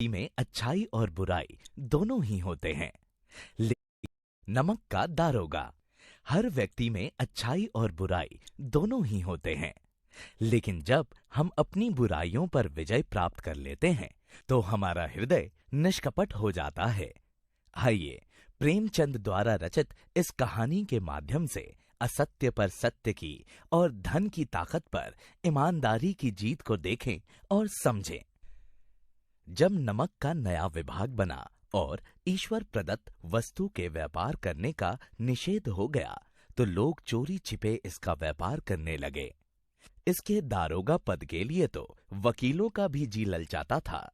में अच्छाई और बुराई दोनों ही होते हैं। लेकिन नमक का दारोगा, हर व्यक्ति में अच्छाई और बुराई दोनों ही होते हैं, लेकिन जब हम अपनी बुराइयों पर विजय प्राप्त कर लेते हैं तो हमारा हृदय निष्कपट हो जाता है। आइए प्रेमचंद द्वारा रचित इस कहानी के माध्यम से असत्य पर सत्य की और धन की ताकत पर ईमानदारी की जीत को देखें और समझें। जब नमक का नया विभाग बना और ईश्वर प्रदत्त वस्तु के व्यापार करने का निषेध हो गया तो लोग चोरी छिपे इसका व्यापार करने लगे। इसके दारोगा पद के लिए तो वकीलों का भी जी ललचाता था।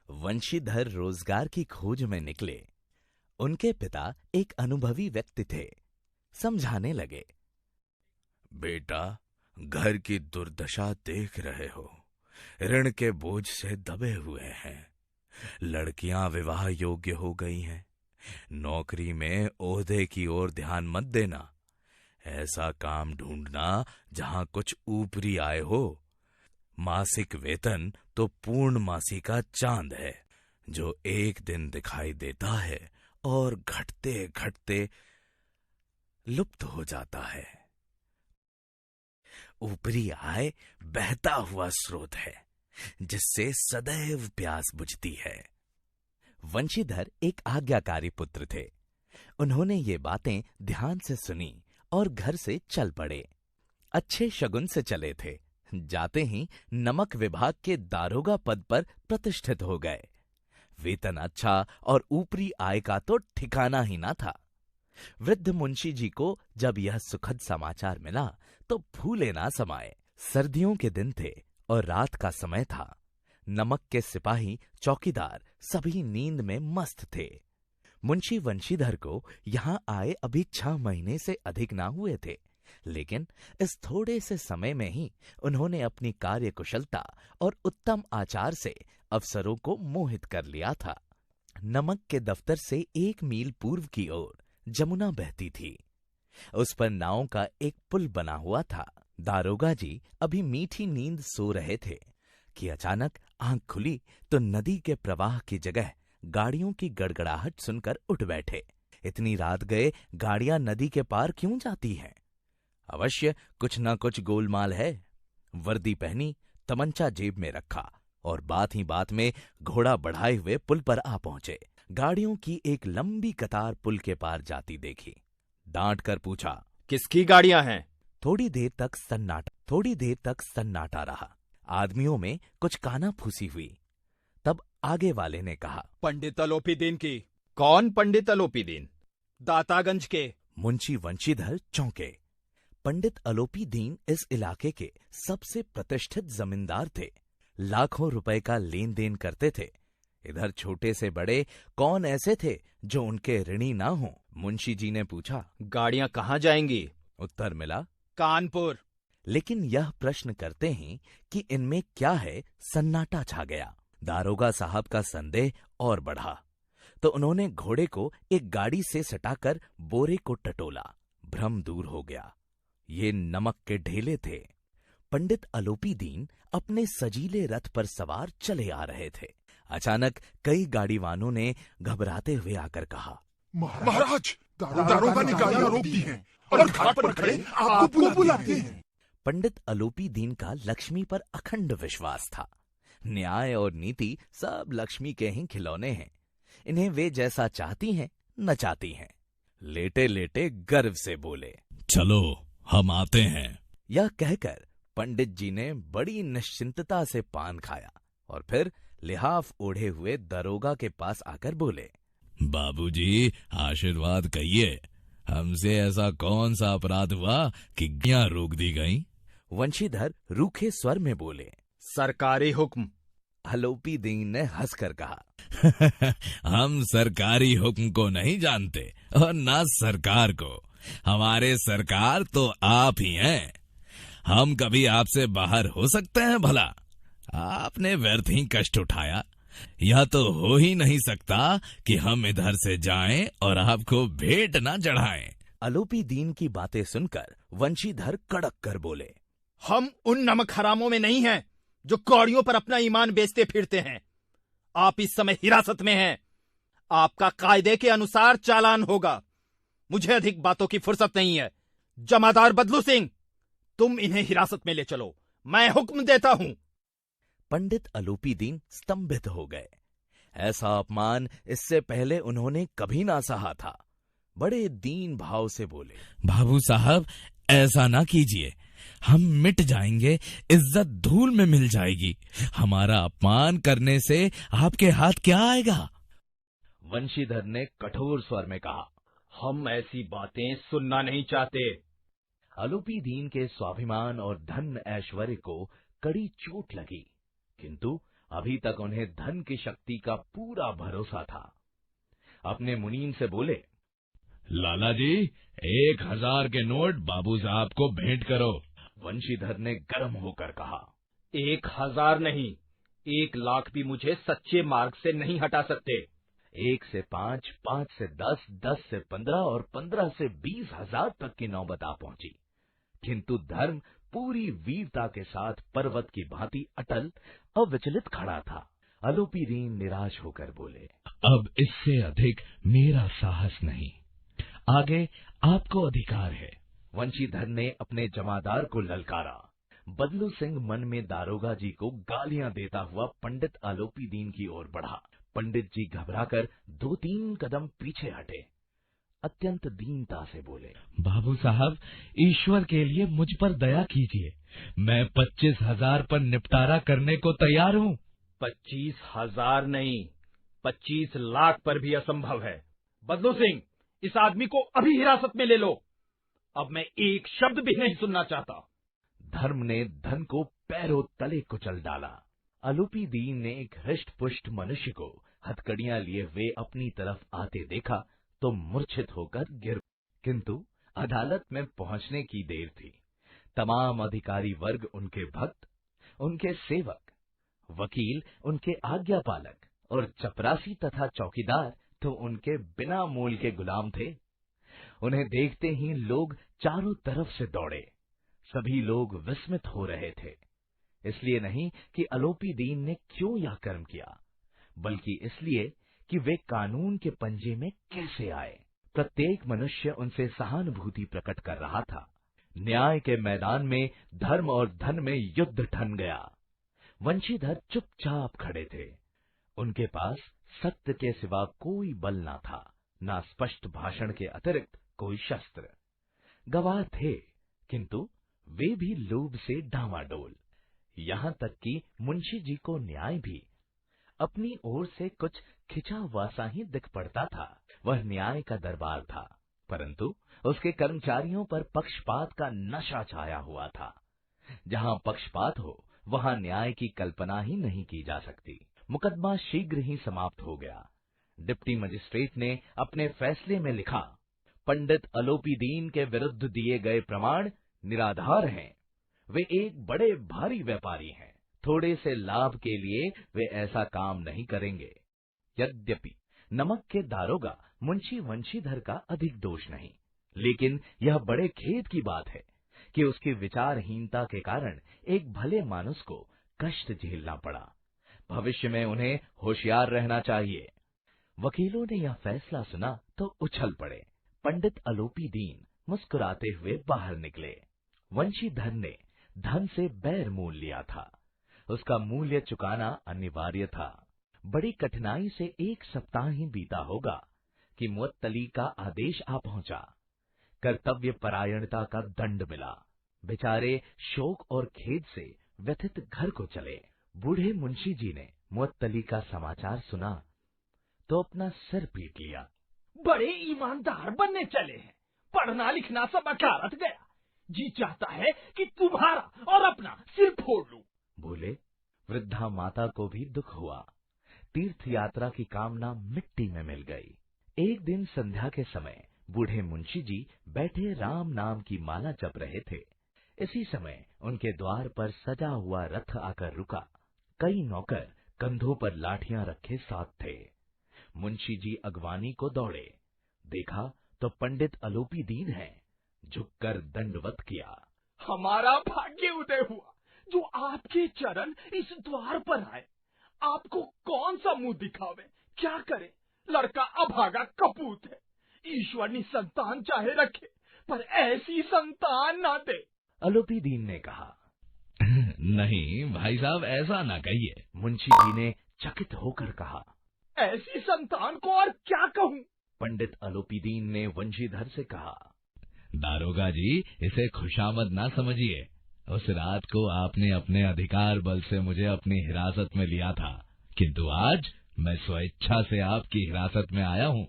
वंशीधर रोजगार की खोज में निकले। उनके पिता एक अनुभवी व्यक्ति थे। समझाने लगे, बेटा, घर की दुर्दशा देख रहे हो, ऋण के बोझ से दबे हुए हैं। लड़कियां विवाह योग्य हो गई हैं। नौकरी में ओहदे की ओर ध्यान मत देना। ऐसा काम ढूंढना जहां कुछ ऊपरी आय हो। मासिक वेतन तो पूर्णमासी का चांद है, जो एक दिन दिखाई देता है और घटते घटते लुप्त हो जाता है। ऊपरी आय बहता हुआ स्रोत है, जिससे सदैव प्यास बुझती है। वंशीधर एक आज्ञाकारी पुत्र थे। उन्होंने ये बातें ध्यान से सुनी और घर से चल पड़े। अच्छे शगुन से चले थे। जाते ही नमक विभाग के दारोगा पद पर प्रतिष्ठित हो गए। वेतन अच्छा और ऊपरी आय का तो ठिकाना ही ना था। वृद्ध मुंशी जी को जब यह सुखद समाचार मिला तो फूले ना समाये। सर्दियों के दिन थे और रात का समय था। नमक के सिपाही, चौकीदार सभी नींद में मस्त थे। मुंशी वंशीधर को यहां आए अभी 6 महीने से अधिक ना हुए थे, लेकिन इस थोड़े से समय में ही उन्होंने अपनी कार्यकुशलता और उत्तम आचार से अफसरों को मोहित कर लिया था। नमक के दफ्तर से 1 मील पूर्व की ओर जमुना बहती थी। उस पर नाव का एक पुल बना हुआ था। दारोगा जी अभी मीठी नींद सो रहे थे कि अचानक आंख खुली तो नदी के प्रवाह की जगह गाड़ियों की गड़गड़ाहट सुनकर उठ बैठे। इतनी रात गए गाड़ियां नदी के पार क्यों जाती हैं? अवश्य कुछ न कुछ गोलमाल है। वर्दी पहनी, तमंचा जेब में रखा और बात ही बात में घोड़ा बढ़ाए हुए पुल पर आ पहुंचे। गाड़ियों की एक लंबी कतार पुल के पार जाती देखी। डांट कर पूछा, किसकी गाड़ियां हैं? थोड़ी देर तक सन्नाटा रहा। आदमियों में कुछ कानाफूसी हुई। तब आगे वाले ने कहा, पंडित अलोपीदीन की। कौन पंडित अलोपीदीन? दातागंज के। मुंशी वंशीधर चौंके। पंडित अलोपीदीन इस इलाके के सबसे प्रतिष्ठित जमींदार थे। लाखों रुपए का लेन देन करते थे। इधर छोटे से बड़े कौन ऐसे थे जो उनके ऋणी ना हों? मुंशी जी ने पूछा, गाड़ियां कहां जाएंगी? उत्तर मिला, कानपुर। लेकिन यह प्रश्न करते ही कि इनमें क्या है, सन्नाटा छा गया। दारोगा साहब का संदेह और बढ़ा तो उन्होंने घोड़े को एक गाड़ी से सटाकर बोरे को टटोला। भ्रम दूर हो गया। ये नमक के ढेले थे। पंडित अलोपीदीन अपने सजीले रथ पर सवार चले आ रहे थे। अचानक कई गाड़ीवानों ने घबराते हुए आकर कहा, महाराज, दारोगा ने गाड़ियां रोक दी हैं और घाट पर खड़े आपको बुलाते हैं। पंडित अलोपीदीन का लक्ष्मी पर अखंड विश्वास था। न्याय और नीति सब लक्ष्मी के ही खिलौने हैं। इन्हें वे जैसा चाहती हैं नचाती हैं। लेटे लेटे गर्व से बोले, चलो हम आते हैं। यह कहकर पंडित जी ने बड़ी निश्चिंतता से पान खाया और फिर लिहाफ ओढ़े हुए दरोगा के पास आकर बोले, बाबूजी, आशीर्वाद कहिए। हमसे ऐसा कौन सा अपराध हुआ कि गाड़ियां रोक दी गईं? वंशीधर रूखे स्वर में बोले, सरकारी हुक्म। अलोपीदीन ने हंसकर कहा, हम सरकारी हुक्म को नहीं जानते और ना सरकार को। हमारे सरकार तो आप ही हैं। हम कभी आपसे बाहर हो सकते हैं भला? आपने व्यर्थ ही कष्ट उठाया। यह तो हो ही नहीं सकता कि हम इधर से जाएं और आपको भेंट ना चढ़ाएं। अलोपीदीन की बातें सुनकर वंशीधर कड़क कर बोले, हम उन नमक हरामों में नहीं हैं जो कौड़ियों पर अपना ईमान बेचते फिरते हैं। आप इस समय हिरासत में हैं। आपका कायदे के अनुसार चालान होगा। मुझे अधिक बातों की फुर्सत नहीं है। जमादार बदलू सिंह, तुम इन्हें हिरासत में ले चलो, मैं हुक्म देता हूं। पंडित आलोपी दीन स्तंभित हो गए। ऐसा अपमान इससे पहले उन्होंने कभी ना सहा था। बड़े दीन भाव से बोले, बाबू साहब, ऐसा ना कीजिए, हम मिट जाएंगे, इज्जत धूल में मिल जाएगी। हमारा अपमान करने से आपके हाथ क्या आएगा? वंशीधर ने कठोर स्वर में कहा, हम ऐसी बातें सुनना नहीं चाहते। आलोपी दीन के स्वाभिमान और धन ऐश्वर्य को कड़ी चोट लगी, किंतु अभी तक उन्हें धन की शक्ति का पूरा भरोसा था। अपने मुनीम से बोले, लाला जी, 1000 के नोट बाबू साहब को भेंट करो। वंशीधर ने गर्म होकर कहा, 1000 नहीं, 1,00,000 भी मुझे सच्चे मार्ग से नहीं हटा सकते। 1 से 5, 5 से 10, 10 से 15 और 15 से 20,000 तक की नौबत आ पहुंची, किंतु धर्म पूरी वीरता के साथ पर्वत की भांति अटल अविचलित खड़ा था। आलोपी दीन निराश होकर बोले, अब इससे अधिक मेरा साहस नहीं, आगे आपको अधिकार है। वंशीधर ने अपने जमादार को ललकारा। बदलू सिंह मन में दारोगा जी को गालियां देता हुआ पंडित आलोपी दीन की ओर बढ़ा। पंडित जी घबराकर 2-3 कदम पीछे हटे। अत्यंत दीनता से बोले, बाबू साहब, ईश्वर के लिए मुझ पर दया कीजिए। मैं 25,000 पर निपटारा करने को तैयार हूँ। 25,000 नहीं, 25,00,000 पर भी असंभव है। बदलू सिंह, इस आदमी को अभी हिरासत में ले लो। अब मैं एक शब्द भी नहीं सुनना चाहता। धर्म ने धन को पैरों तले कुचल डाला। आलोपी दीन ने एक हृष्ट पुष्ट मनुष्य को हथकड़ियां लिए हुए अपनी तरफ आते देखा तो मूर्छित होकर गिर, किंतु अदालत में पहुंचने की देर थी। तमाम अधिकारी वर्ग उनके भक्त, उनके सेवक, वकील उनके आज्ञापालक और चपरासी तथा चौकीदार तो उनके बिना मूल के गुलाम थे। उन्हें देखते ही लोग चारों तरफ से दौड़े। सभी लोग विस्मित हो रहे थे, इसलिए नहीं कि आलोपी दीन ने क्यों यह कर्म किया, बल्कि इसलिए कि वे कानून के पंजे में कैसे आए। प्रत्येक मनुष्य उनसे सहानुभूति प्रकट कर रहा था। न्याय के मैदान में धर्म और धन में युद्ध ठन गया। वंशीधर चुपचाप खड़े थे। उनके पास सत्य के सिवा कोई बल ना था, ना स्पष्ट भाषण के अतिरिक्त कोई शस्त्र। गवाह थे, किंतु वे भी लोभ से डामाडोल। यहाँ तक कि मुंशी जी को न्याय भी अपनी ओर से कुछ खिंचा हुआ सा ही दिख पड़ता था। वह न्याय का दरबार था, परंतु उसके कर्मचारियों पर पक्षपात का नशा छाया हुआ था। जहाँ पक्षपात हो, वहाँ न्याय की कल्पना ही नहीं की जा सकती। मुकदमा शीघ्र ही समाप्त हो गया। डिप्टी मजिस्ट्रेट ने अपने फैसले में लिखा, पंडित आलोपी दीन के विरुद्ध दिए गए प्रमाण निराधार हैं। वे एक बड़े भारी व्यापारी हैं। थोड़े से लाभ के लिए वे ऐसा काम नहीं करेंगे। यद्यपि नमक के दारोगा मुंशी वंशीधर का अधिक दोष नहीं, लेकिन यह बड़े खेद की बात है कि उसकी विचारहीनता के कारण एक भले मानुस को कष्ट झेलना पड़ा। भविष्य में उन्हें होशियार रहना चाहिए। वकीलों ने यह फैसला सुना तो उछल पड़े। पंडित आलोपी दीन मुस्कुराते हुए बाहर निकले। वंशीधर ने धन से बैर मोल लिया था, उसका मूल्य चुकाना अनिवार्य था। बड़ी कठिनाई से 1 सप्ताह ही बीता होगा कि मुअत्तली का आदेश आ पहुंचा। कर्तव्य परायणता का दंड मिला। बेचारे शोक और खेद से व्यथित घर को चले। बूढ़े मुंशी जी ने मुअत्तली का समाचार सुना तो अपना सिर पीट लिया। बड़े ईमानदार बनने चले हैं, पढ़ना लिखना सब अकारत गया। जी चाहता है कि तुम्हारा और अपना सिर फोड़ लूं। बोले। वृद्धा माता को भी दुख हुआ। तीर्थ यात्रा की कामना मिट्टी में मिल गई। एक दिन संध्या के समय बूढ़े मुंशी जी बैठे राम नाम की माला जप रहे थे। इसी समय उनके द्वार पर सजा हुआ रथ आकर रुका। कई नौकर कंधों पर लाठियां रखे साथ थे। मुंशी जी अगवानी को दौड़े। देखा तो पंडित आलोपी दीन हैं। झुककर दंडवत किया। हमारा भाग्य उदय हुआ जो आपके चरण इस द्वार पर आए। आपको कौन सा मुंह दिखावे, क्या करे? लड़का अभागा कपूत है। ईश्वर निसंतान चाहे रखे, पर ऐसी संतान ना दे। अलोपी दीन ने कहा। नहीं भाई साहब, ऐसा ना कहिए। मुंशी जी ने चकित होकर कहा। ऐसी संतान को और क्या कहूँ? पंडित अलोपी दीन ने वंशीधर से कहा। दारोगा जी, इसे खुशामद ना समझिए। उस रात को आपने अपने अधिकार बल से मुझे अपनी हिरासत में लिया था, किंतु आज मैं स्वेच्छा से आपकी हिरासत में आया हूँ।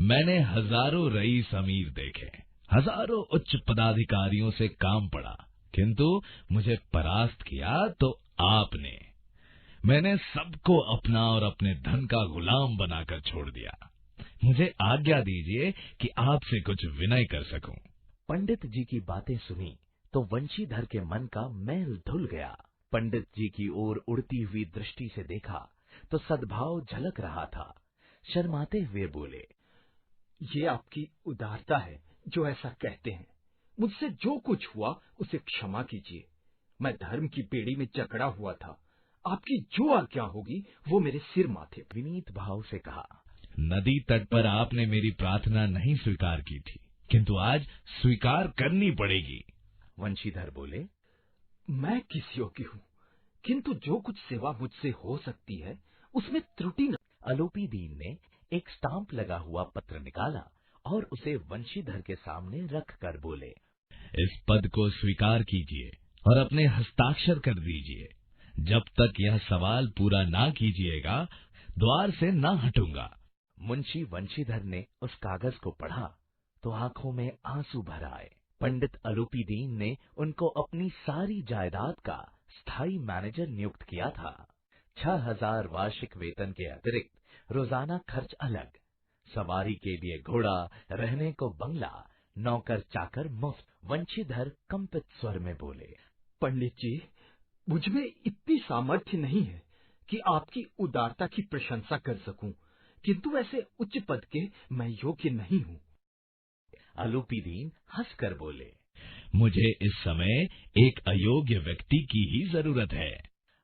मैंने हजारों रईस अमीर देखे, हजारों उच्च पदाधिकारियों से काम पड़ा, किंतु मुझे परास्त किया तो आपने। मैंने सबको अपना और अपने धन का गुलाम बनाकर छोड़ दिया। मुझे आज्ञा दीजिए कि आपसे कुछ विनय कर सकूं। पंडित जी की बातें सुनी तो वंशीधर के मन का मैल धुल गया। पंडित जी की ओर उड़ती हुई दृष्टि से देखा तो सद्भाव झलक रहा था। शर्माते हुए बोले, ये आपकी उदारता है जो ऐसा कहते हैं। मुझसे जो कुछ हुआ उसे क्षमा कीजिए। मैं धर्म की बेड़ी में जकड़ा हुआ था। आपकी जो आज्ञा होगी वो मेरे सिर माथे। विनीत भाव से कहा। नदी तट पर आपने मेरी प्रार्थना नहीं स्वीकार की थी, किंतु आज स्वीकार करनी पड़ेगी। वंशीधर बोले, मैं किस योग्य हूँ, किंतु जो कुछ सेवा मुझसे हो सकती है उसमें त्रुटि न। अलोपी दीन ने एक स्टाम्प लगा हुआ पत्र निकाला और उसे वंशीधर के सामने रख कर बोले, इस पद को स्वीकार कीजिए और अपने हस्ताक्षर कर दीजिए। जब तक यह सवाल पूरा ना कीजिएगा, द्वार से ना हटूंगा। मुंशी वंशीधर ने उस कागज को पढ़ा तो आंखों में आंसू भर आए। पंडित अलोपी दीन ने उनको अपनी सारी जायदाद का स्थायी मैनेजर नियुक्त किया था। 6000 वार्षिक वेतन के अतिरिक्त रोजाना खर्च अलग, सवारी के लिए घोड़ा, रहने को बंगला, नौकर चाकर मुफ्त। वंशीधर कंपित स्वर में बोले, पंडित जी, मुझमें इतनी सामर्थ्य नहीं है कि आपकी उदारता की प्रशंसा कर सकूं, किंतु ऐसे उच्च पद के मैं योग्य नहीं हूँ। अलोपी दीन हंसकर बोले, मुझे इस समय एक अयोग्य व्यक्ति की ही जरूरत है।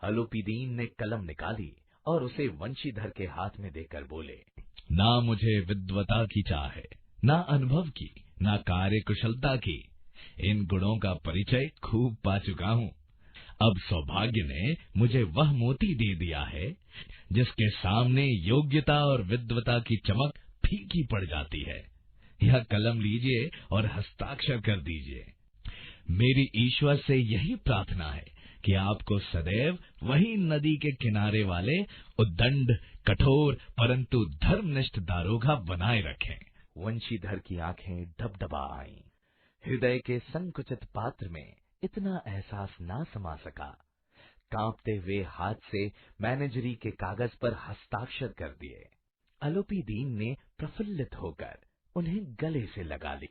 अलोपी दीन ने कलम निकाली और उसे वंशीधर के हाथ में देकर बोले, ना मुझे विद्वता की चाह है, ना अनुभव की, ना कार्य कुशलता की। इन गुणों का परिचय खूब पा चुका हूँ। अब सौभाग्य ने मुझे वह मोती दे दिया है जिसके सामने योग्यता और विद्वता की चमक फीकी पड़ जाती है। यह कलम लीजिए और हस्ताक्षर कर दीजिए। मेरी ईश्वर से यही प्रार्थना है कि आपको सदैव वही नदी के किनारे वाले उद्दंड, कठोर परंतु धर्मनिष्ठ दारोगा बनाए रखें। वंशीधर की आंखें धबधबा आईं। हृदय के संकुचित पात्र में इतना एहसास ना समा सका। कांपते हुए हाथ से मैनेजरी के कागज पर हस्ताक्षर कर दिए। अलोपी दीन ने प्रफुल्लित होकर उन्हें गले से लगा ली।